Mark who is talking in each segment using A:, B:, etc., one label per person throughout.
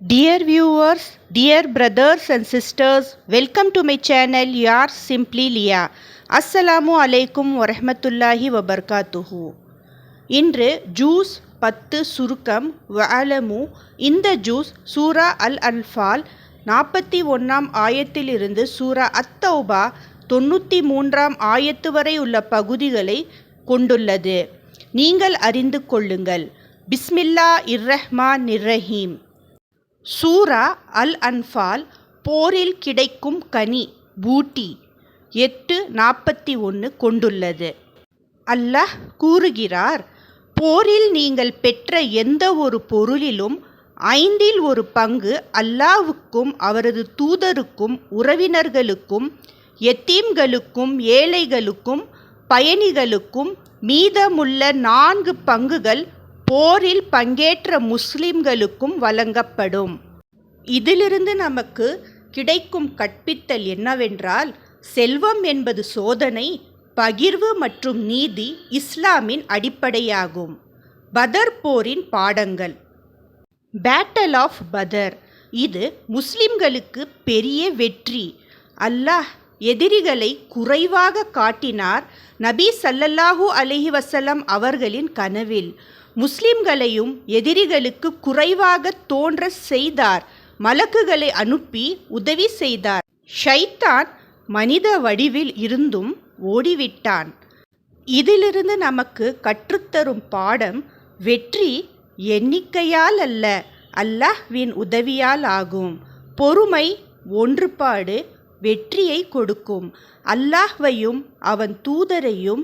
A: Dear viewers, dear brothers and sisters, welcome to my channel Yours Simply Lia. Assalamu alaikum warahmatullahi wabarakatuhu. இன்று juice 10 சுருக்கம் வஅலமு. இந்த juice சூரா அல் அன்ஃபால் 41ஆம் ஆயத்திலிருந்து சூரா அத்தௌபா 93ஆம் ஆயத்து வரை உள்ள பகுதிகளை கொண்டுள்ளது. நீங்கள் அறிந்து கொள்ளுங்கள். பிஸ்மில்லாஹிர் ரஹ்மானிர் ரஹீம். சூரா அல் அன்ஃபால் போரில் கிடைக்கும் கனி பூட்டி 8:41 கொண்டுள்ளது. அல்லாஹ் கூறுகிறார், போரில் நீங்கள் பெற்ற எந்த ஒரு பொருளிலும் 1/5 பங்கு அல்லாஹ்வுக்கும் அவரது தூதருக்கும் உறவினர்களுக்கும் யத்தீம்களுக்கும் ஏழைகளுக்கும் பயணிகளுக்கும் மீதமுள்ள 4 பங்குகள் போரில் பங்கேற்ற முஸ்லிம்களுக்கும் வழங்கப்படும். இதிலிருந்து நமக்கு கிடைக்கும் கற்பித்தல் என்னவென்றால், செல்வம் என்பது சோதனை, பகிர்வு மற்றும் நீதி இஸ்லாமின் அடிப்படையாகும். பதர் போரின் பாடங்கள். பேட்டல் ஆஃப் பதர். இது முஸ்லிம்களுக்கு பெரிய வெற்றி. அல்லாஹ் எதிரிகளை குறைவாக காட்டினார் நபி ஸல்லல்லாஹு அலைஹி வஸல்லம் அவர்களின் கனவில். முஸ்லிம்களையும் எதிரிகளுக்கு குறைவாக தோன்ற செய்தார். மலக்குகளை அனுப்பி உதவி செய்தார். ஷைத்தான் மனித வடிவில் இருந்தும் ஓடிவிட்டான். இதிலிருந்து நமக்கு கற்றுத்தரும் பாடம், வெற்றி எண்ணிக்கையால் அல்ல, அல்லாஹ்வின் உதவியால் ஆகும். பொறுமை, ஒன்றுபாடு வெற்றியை கொடுக்கும். அல்லாஹ்வையும் அவன் தூதரையும்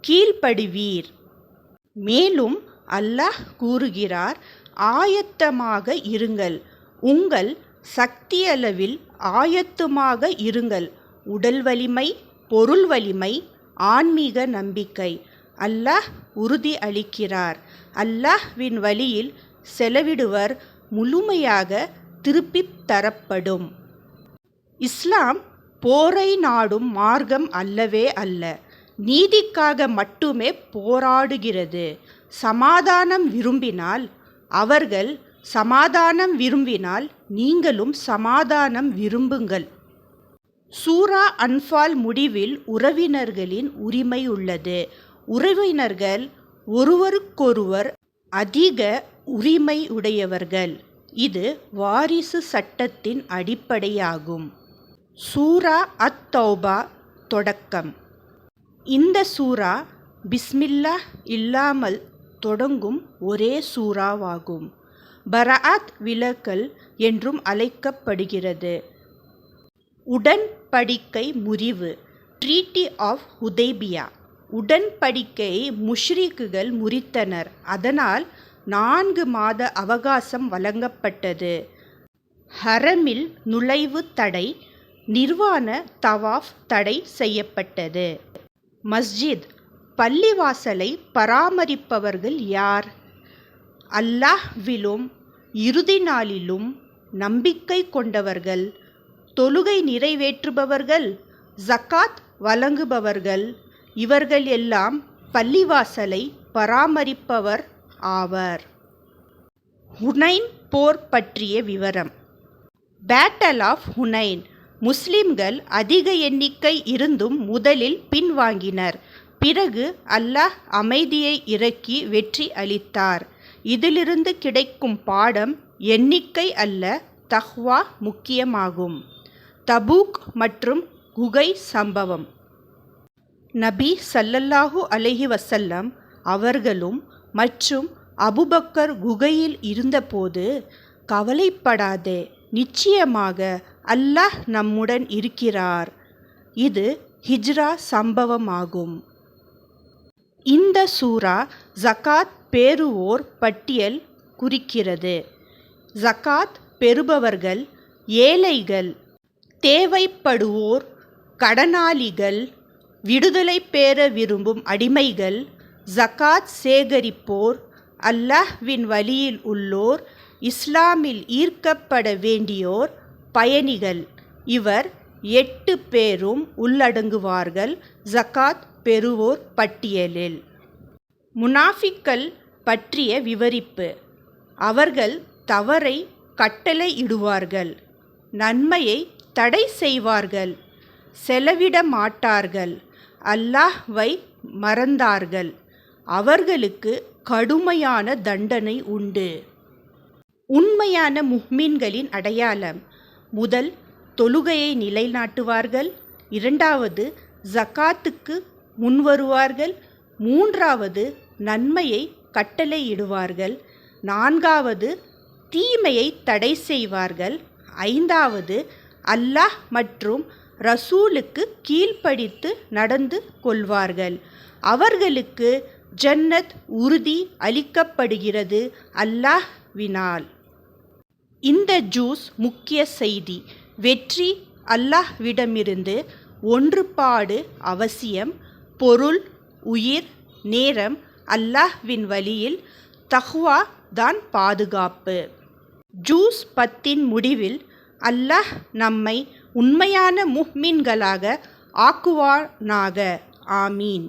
A: கீழ்ப்படுவீர். மேலும் அல்லாஹ் கூறுகிறார், ஆயத்தமாக இருங்கள், உங்கள் சக்தியளவில் ஆயத்தமாக இருங்கள். உடல் வலிமை, பொருள் வலிமை, ஆன்மீக நம்பிக்கை. அல்லாஹ் உறுதி அளிக்கிறார். அல்லாஹ்வின் வழியில் செலவிடுவர் முழுமையாக திருப்பித் தரப்படும். இஸ்லாம் போரை நாடும் மார்க்கம் அல்லவே அல்ல, நீதிக்காக மட்டுமே போராடுகிறது. சமாதானம் விரும்பினால் நீங்களும் சமாதானம் விரும்புங்கள். சூரா அன்ஃபால் முடிவில் உறவினர்களின் உரிமை உள்ளது. உறவினர்கள் ஒருவருக்கொருவர் அதிக உரிமை உடையவர்கள். இது வாரிசு சட்டத்தின் அடிப்படையாகும். சூரா அத்தௌபா தொடக்கம். இந்த சூரா பிஸ்மில்லாஹ் இல்லாமல் தொடங்கும் ஒரே சூறாவாகும். பரஆத் விலக்கல் என்றும் அழைக்கப்படுகிறது. உடன்படிக்கை முறிவு. Treaty of Hudaibiya. உடன்படிக்கையை முஷ்ரிக்குகள் முறித்தனர். அதனால் 4 மாத அவகாசம் வழங்கப்பட்டது. ஹரமில் நுழைவு தடை. நிர்வாண தவாஃப் தடை செய்யப்பட்டது. மஸ்ஜித் பள்ளிவாசலை பராமரிப்பவர்கள் யார்? அல்லாஹ்விலும் இறுதி நாளிலும் நம்பிக்கை கொண்டவர்கள், தொழுகை நிறைவேற்றுபவர்கள், ஜகாத் வழங்குபவர்கள். இவர்கள் எல்லாம் பள்ளிவாசலை பராமரிப்பவர் ஆவர். ஹுனைன் போர் பற்றிய விவரம். Battle of Hunayn. முஸ்லிம்கள் அதிக எண்ணிக்கை இருந்தும் முதலில் பின்வாங்கினர். பிறகு அல்லாஹ் அமைதியை இறக்கி வெற்றி அளித்தார். இதிலிருந்து கிடைக்கும் பாடம், எண்ணிக்கை அல்ல, தக்வா முக்கியமாகும். தபூக் மற்றும் குகை சம்பவம். நபி ஸல்லல்லாஹு அலைஹி வஸல்லம் அவர்களும் மற்றும் அபூபக்கர் குகையில் இருந்தபோது, கவலைப்படாதே, நிச்சயமாக அல்லாஹ் நம்முடன் இருக்கிறார். இது ஹிஜ்ரா சம்பவமாகும். இந்த சூரா ஜகாத் பெறுவோர் பட்டியல் குறிக்கிறது. ஜகாத் பெறுபவர்கள் ஏழைகள், தேவைப்படுவோர், கடனாளிகள், விடுதலை பெற விரும்பும் அடிமைகள், ஜகாத் சேகரிப்போர், அல்லாஹ்வின் வழியில் உள்ளோர், இஸ்லாமில் ஈர்க்கப்பட வேண்டியோர், பயணிகள். இவர் 8 பேரும் உள்ளடங்குவார்கள் ஜகாத் பெறுவோர் பட்டியலில். முனாஃபிக்கள் பற்றிய விவரிப்பு. அவர்கள் தவறை கட்டளையிடுவார்கள். நன்மையை தடை செய்வார்கள். செலவிட மாட்டார்கள். அல்லாஹ்வை மறந்தார்கள். அவர்களுக்கு கடுமையான தண்டனை உண்டு. உண்மையான முஃமின்களின் அடையாளம்: முதல், தொழுகையை நிலைநாட்டுவார்கள். இரண்டாவது, ஜகாத்துக்கு முன்வருவார்கள். மூன்றாவது, நன்மையை கட்டளையிடுவார்கள். நான்காவது, தீமையை தடை செய்வார்கள். ஐந்தாவது, அல்லாஹ் மற்றும் ரசூலுக்கு கீழ்ப்படித்து நடந்து கொள்வார்கள். அவர்களுக்கு ஜன்னத் உறுதி அளிக்கப்படுகிறது அல்லாஹ்வினால். இந்த ஜூஸ் முக்கிய செய்தி: வெற்றி அல்லாஹ்விடமிருந்து. ஒன்றுபாடு அவசியம். பொருள், உயிர், நேரம் அல்லாஹ்வின் வழியில். தக்வா தான் பாதுகாப்பு. ஜூஸ் 10 முடிவில் அல்லாஹ் நம்மை உண்மையான முஃமின்களாக ஆக்குவானாக. ஆமீன்.